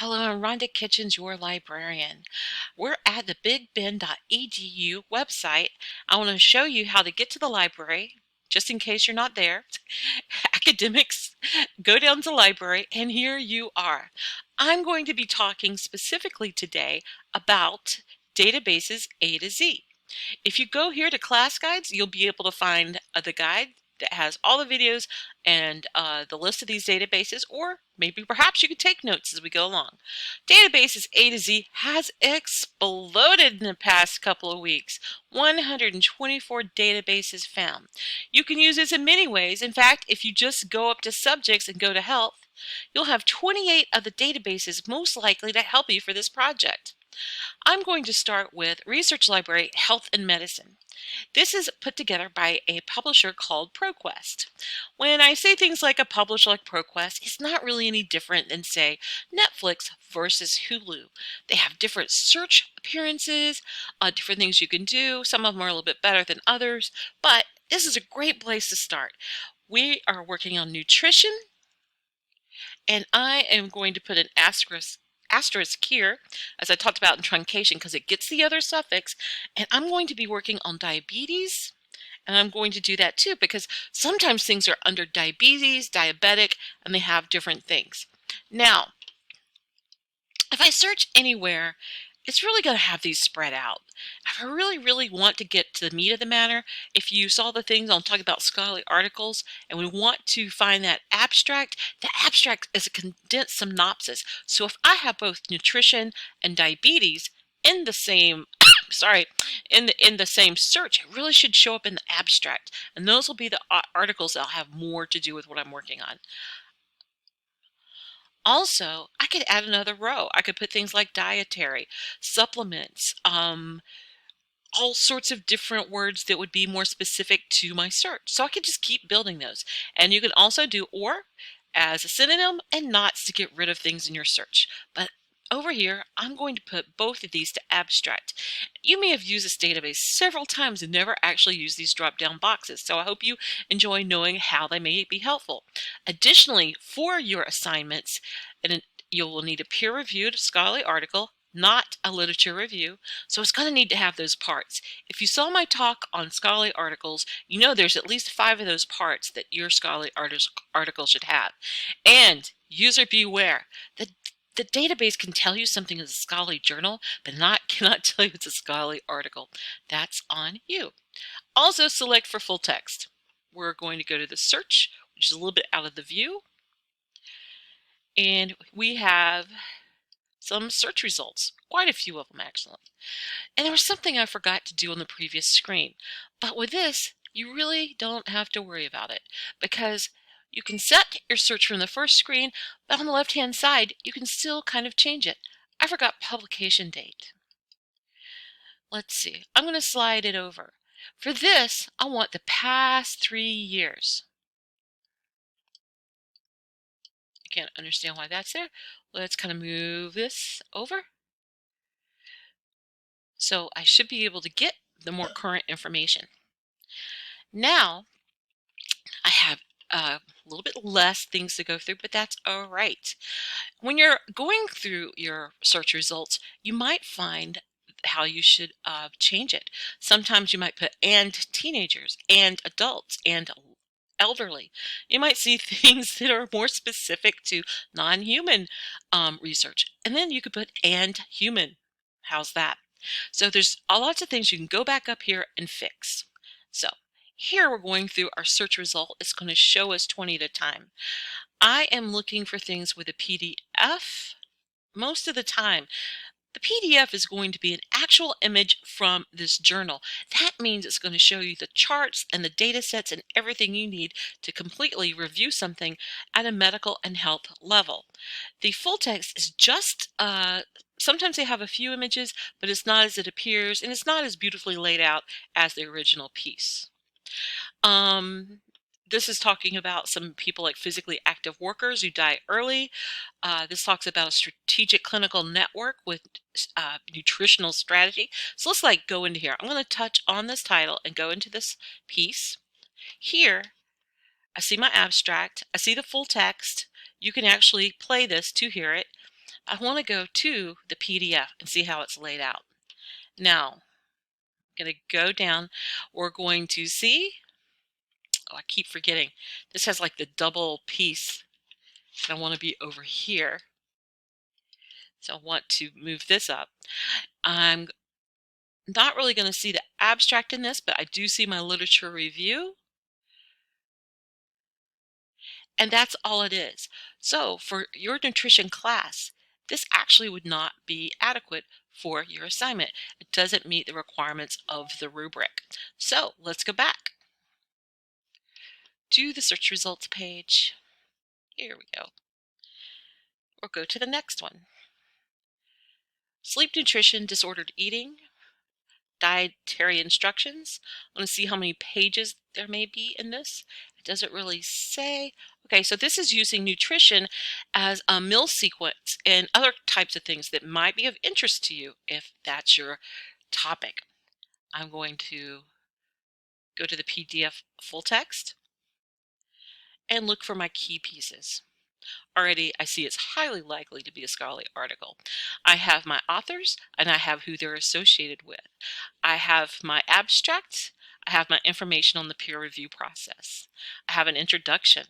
Hello, I'm Rhonda Kitchens, your librarian. We're at the bigbend.edu website. I want to show you how to get to the library, just in case you're not there. Academics, go down to the library, and here you are. I'm going to be talking specifically today about databases A to Z. If you go here to class guides, you'll be able to find the guide that has all the videos and the list of these databases, or maybe perhaps you could take notes as we go along. Databases A to Z has exploded in the past couple of weeks. 124 databases found. You can use this in many ways. In fact, if you just go up to subjects and go to health, you'll have 28 of the databases most likely to help you for this project. I'm going to start with Research Library Health and Medicine. This is put together by a publisher called ProQuest. When I say things like a publisher like ProQuest, it's not really any different than, say, Netflix versus Hulu. They have different search appearances, different things you can do. Some of them are a little bit better than others, but this is a great place to start. We are working on nutrition, and I am going to put an asterisk here, as I talked about in truncation, because it gets the other suffix, and I'm going to be working on diabetes, and I'm going to do that too, because sometimes things are under diabetes, diabetic, and they have different things. Now, if I search anywhere, it's really going to have these spread out. If I really want to get to the meat of the matter, if you saw the things I'm talking about, scholarly articles, and we want to find that abstract, the abstract is a condensed synopsis. So if I have both nutrition and diabetes in the same in the same search, it really should show up in the abstract, and those will be the articles that'll have more to do with what I'm working on. Also, I could add another row. I could put things like dietary, supplements, all sorts of different words that would be more specific to my search. So I could just keep building those. And you can also do or as a synonym and nots to get rid of things in your search. But over here, I'm going to put both of these to abstract. You may have used this database several times and never actually used these drop-down boxes, so I hope you enjoy knowing how they may be helpful. Additionally, for your assignments, you will need a peer-reviewed scholarly article, not a literature review, so it's going to need to have those parts. If you saw my talk on scholarly articles, you know there's at least 5 of those parts that your scholarly article should have. And user beware. The database can tell you something is a scholarly journal, but cannot tell you it's a scholarly article. That's on you. Also select for full text. We're going to go to the search, which is a little bit out of the view. And we have some search results, quite a few of them actually. And there was something I forgot to do on the previous screen. But with this, you really don't have to worry about it, because you can set your search from the first screen, but on the left-hand side, you can still kind of change it. I forgot publication date. Let's see. I'm going to slide it over. For this, I want the past 3 years. I can't understand why that's there. Let's kind of move this over. So I should be able to get the more current information. Now, I have a little bit less things to go through, but that's all right. When you're going through your search results, you might find how you should change it. Sometimes you might put and teenagers, and adults, and elderly. You might see things that are more specific to non-human research. And then you could put and human. How's that? So there's lots of things you can go back up here and fix. So here we're going through our search result. It's going to show us 20 at a time. I am looking for things with a PDF most of the time. The PDF is going to be an actual image from this journal. That means it's going to show you the charts and the data sets and everything you need to completely review something at a medical and health level. The full text is just, sometimes they have a few images, but it's not as it appears, and it's not as beautifully laid out as the original piece. This is talking about some people like physically active workers who die early. This talks about a strategic clinical network with nutritional strategy. So let's go into here. I'm going to touch on this title and go into this piece. Here, I see my abstract. I see the full text. You can actually play this to hear it. I want to go to the PDF and see how it's laid out. Now, I'm going to go down. We're going to see, oh, I keep forgetting, this has like the double piece. I want to be over here. So I want to move this up. I'm not really going to see the abstract in this, but I do see my literature review. And that's all it is. So for your nutrition class, this actually would not be adequate for your assignment. It doesn't meet the requirements of the rubric. So let's go back to the search results page. Here we go. Or go to the next one. Sleep nutrition, disordered eating, dietary instructions. I want to see how many pages there may be in this. It doesn't really say. Okay, so this is using nutrition as a meal sequence and other types of things that might be of interest to you if that's your topic. I'm going to go to the PDF full text and look for my key pieces. Already, I see it's highly likely to be a scholarly article. I have my authors and I have who they're associated with. I have my abstract. I have my information on the peer review process. I have an introduction.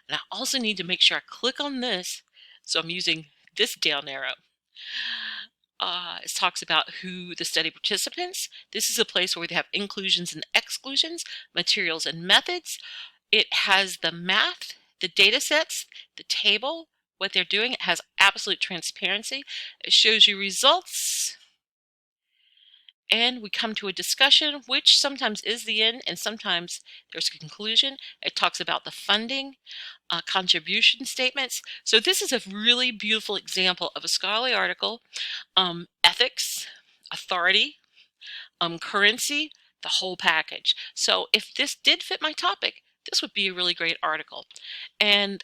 And I also need to make sure I click on this. So I'm using this down arrow. It talks about who the study participants. This is a place where they have inclusions and exclusions, materials and methods. It has the math, the data sets, the table, what they're doing. It has absolute transparency. It shows you results. And we come to a discussion, which sometimes is the end and sometimes there's a conclusion. It talks about the funding, contribution statements. So this is a really beautiful example of a scholarly article, ethics, authority, currency, the whole package. So if this did fit my topic, this would be a really great article. And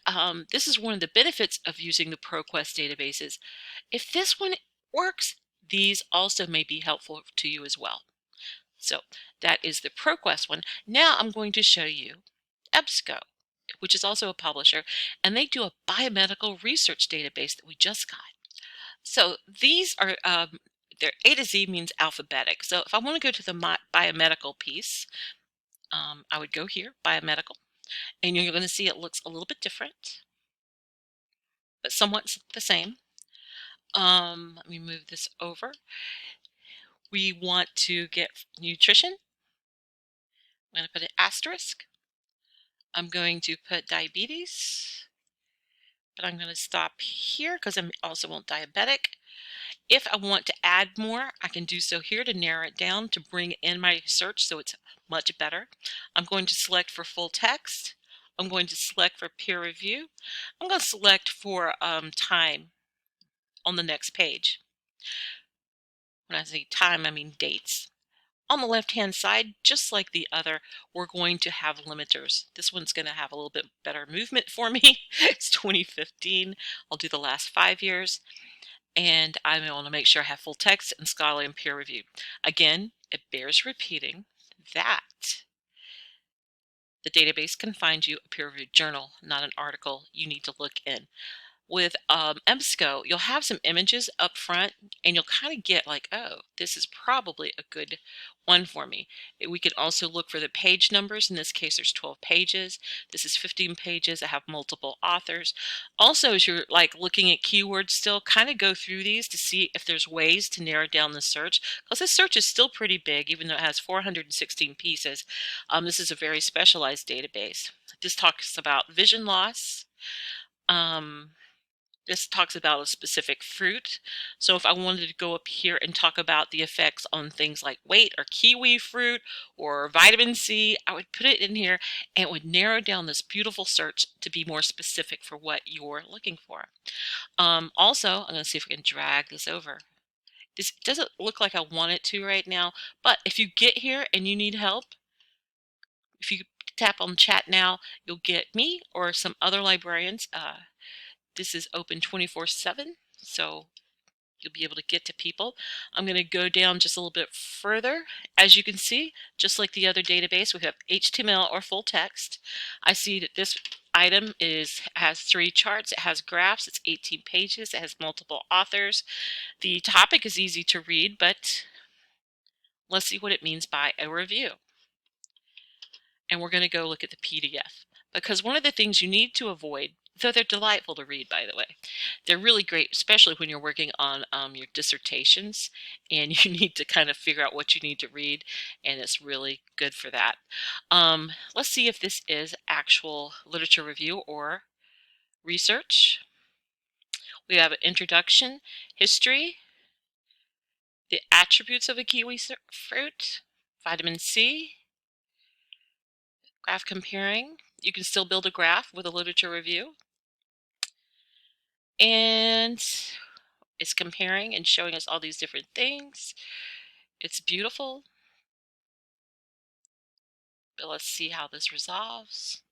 this is one of the benefits of using the ProQuest databases. If this one works, these also may be helpful to you as well. So that is the ProQuest one. Now I'm going to show you EBSCO, which is also a publisher, and they do a biomedical research database that we just got. So these are, their A to Z means alphabetic. So if I want to go to the biomedical piece, I would go here, biomedical, and you're going to see it looks a little bit different, but somewhat the same. Let me move this over. We want to get nutrition. I'm going to put an asterisk. I'm going to put diabetes, but I'm going to stop here because I also want diabetic. If I want to add more, I can do so here to narrow it down to bring in my search so it's much better. I'm going to select for full text. I'm going to select for peer review. I'm going to select for time on the next page. When I say time, I mean dates. On the left-hand side, just like the other, we're going to have limiters. This one's going to have a little bit better movement for me. It's 2015. I'll do the last 5 years. And I want to make sure I have full text and scholarly and peer review. Again, it bears repeating that the database can find you a peer-reviewed journal, not an article you need to look in. With EBSCO, you'll have some images up front and you'll kind of get like, oh, this is probably a good one for me. We can also look for the page numbers. In this case, there's 12 pages. This is 15 pages. I have multiple authors. Also, as you're like looking at keywords still, kind of go through these to see if there's ways to narrow down the search, because this search is still pretty big, even though it has 416 pieces. This is a very specialized database. This talks about vision loss. This talks about a specific fruit. So if I wanted to go up here and talk about the effects on things like weight or kiwi fruit or vitamin C, I would put it in here and it would narrow down this beautiful search to be more specific for what you're looking for. Also, I'm going to see if we can drag this over. This doesn't look like I want it to right now, but if you get here and you need help, if you tap on chat now, you'll get me or some other librarians. This is open 24/7, so you'll be able to get to people. I'm going to go down just a little bit further. As you can see, just like the other database, we have HTML or full text. I see that this item has 3 charts, it has graphs, it's 18 pages, it has multiple authors. The topic is easy to read, but let's see what it means by a review. And we're going to go look at the PDF, because one of the things you need to avoid, though they're delightful to read, by the way, they're really great, especially when you're working on your dissertations and you need to kind of figure out what you need to read, and it's really good for that. Let's see if this is actual literature review or research. We have an introduction, history, the attributes of a kiwi fruit, vitamin C, graph comparing. You can still build a graph with a literature review. And it's comparing and showing us all these different things. It's beautiful. But let's see how this resolves.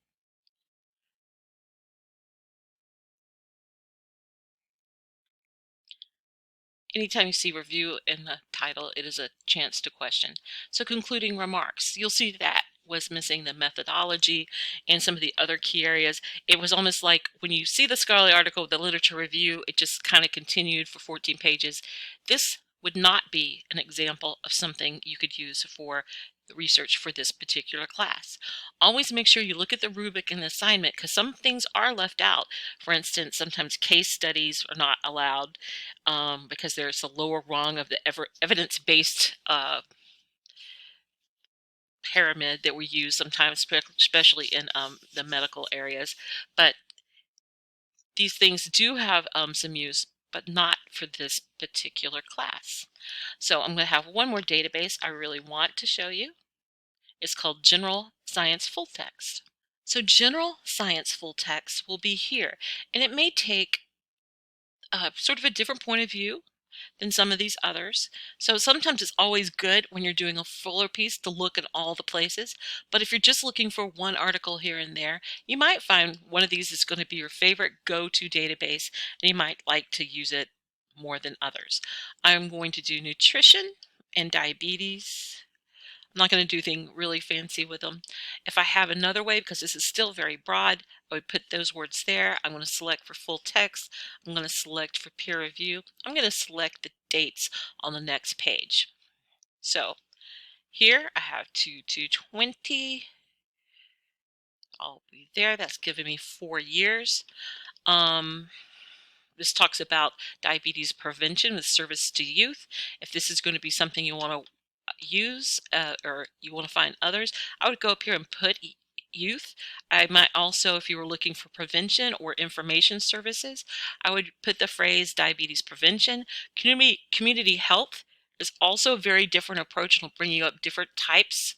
Anytime you see review in the title, it is a chance to question. So concluding remarks, you'll see that was missing the methodology and some of the other key areas. It was almost like when you see the scholarly article, the literature review, it just kind of continued for 14 pages. This would not be an example of something you could use for the research for this particular class. Always make sure you look at the rubric and the assignment, because some things are left out. For instance, sometimes case studies are not allowed because there's a lower rung of the evidence-based pyramid that we use sometimes, especially in the medical areas. But these things do have some use, but not for this particular class. So I'm going to have one more database I really want to show you. It's called General Science Full Text. So General Science Full Text will be here, and it may take sort of a different point of view than some of these others. So sometimes it's always good when you're doing a fuller piece to look at all the places. But if you're just looking for one article here and there, you might find one of these is going to be your favorite go-to database, and you might like to use it more than others. I'm going to do nutrition and diabetes. I'm not going to do anything really fancy with them. If I have another way, because this is still very broad, I would put those words there. I'm going to select for full text. I'm going to select for peer review. I'm going to select the dates on the next page. So here I have 2/2/20. I'll be there. That's giving me 4 years. This talks about diabetes prevention with service to youth. If this is going to be something you want to use or you want to find others, I would go up here and put youth. I might also, if you were looking for prevention or information services, I would put the phrase diabetes prevention. Community health is also a very different approach, and will bring you up different types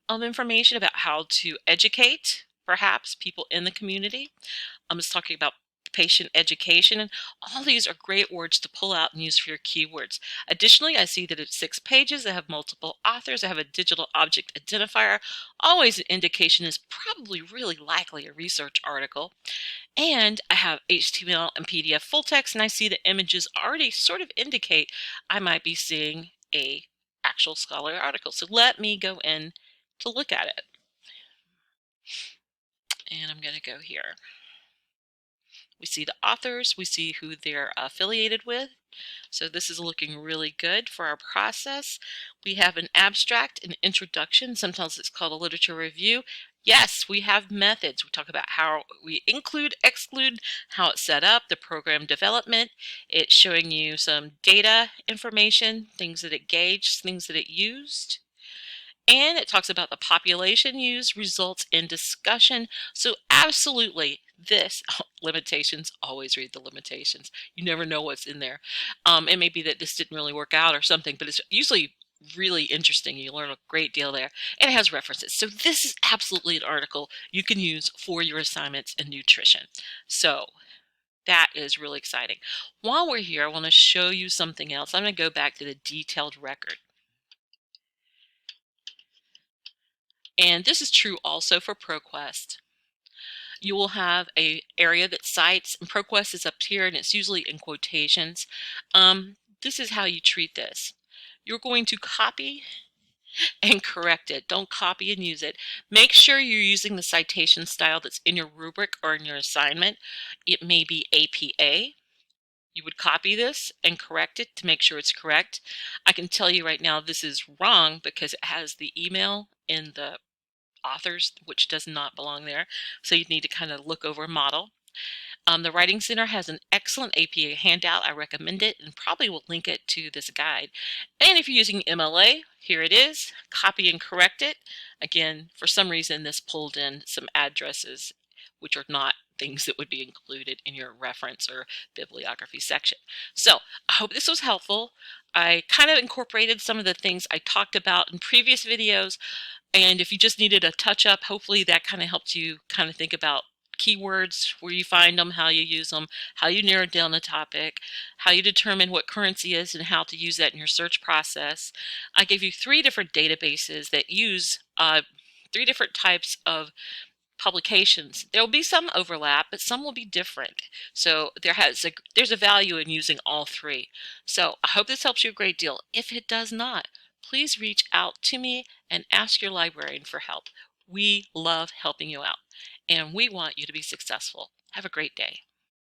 of information about how to educate perhaps people in the community. I'm just talking about patient education, and all these are great words to pull out and use for your keywords. Additionally, I see that it's 6 pages. I have multiple authors. I have a digital object identifier, always an indication is probably really likely a research article. And I have HTML and PDF full text, and I see the images already sort of indicate I might be seeing a actual scholarly article. So let me go in to look at it. And I'm going to go here. We see the authors, we see who they're affiliated with. So this is looking really good for our process. We have an abstract, an introduction. Sometimes it's called a literature review. Yes, we have methods. We talk about how we include, exclude, how it's set up, the program development. It's showing you some data information, things that it gauged, things that it used. And it talks about the population used, results in discussion. So absolutely, this, limitations, always read the limitations. You never know what's in there. It may be that this didn't really work out or something, but it's usually really interesting. You learn a great deal there. And it has references. So this is absolutely an article you can use for your assignments in nutrition. So that is really exciting. While we're here, I want to show you something else. I'm going to go back to the detailed record. And this is true also for ProQuest. You will have a area that cites, and ProQuest is up here, and it's usually in quotations. This is how you treat this. You're going to copy and correct it. Don't copy and use it. Make sure you're using the citation style that's in your rubric or in your assignment. It may be APA. You would copy this and correct it to make sure it's correct. I can tell you right now this is wrong because it has the email in the authors, which does not belong there. So you need to kind of look over a model. The Writing Center has an excellent APA handout. I recommend it and probably will link it to this guide. And if you're using MLA, here it is. Copy and correct it. Again, for some reason, this pulled in some addresses which are not things that would be included in your reference or bibliography section. So I hope this was helpful. I kind of incorporated some of the things I talked about in previous videos. And if you just needed a touch up, hopefully that kind of helped you kind of think about keywords, where you find them, how you use them, how you narrow down a topic, how you determine what currency is and how to use that in your search process. I gave you 3 different databases that use 3 different types of publications. There will be some overlap, but some will be different. So there's a value in using all 3. So I hope this helps you a great deal. If it does not, please reach out to me and ask your librarian for help. We love helping you out, and we want you to be successful. Have a great day.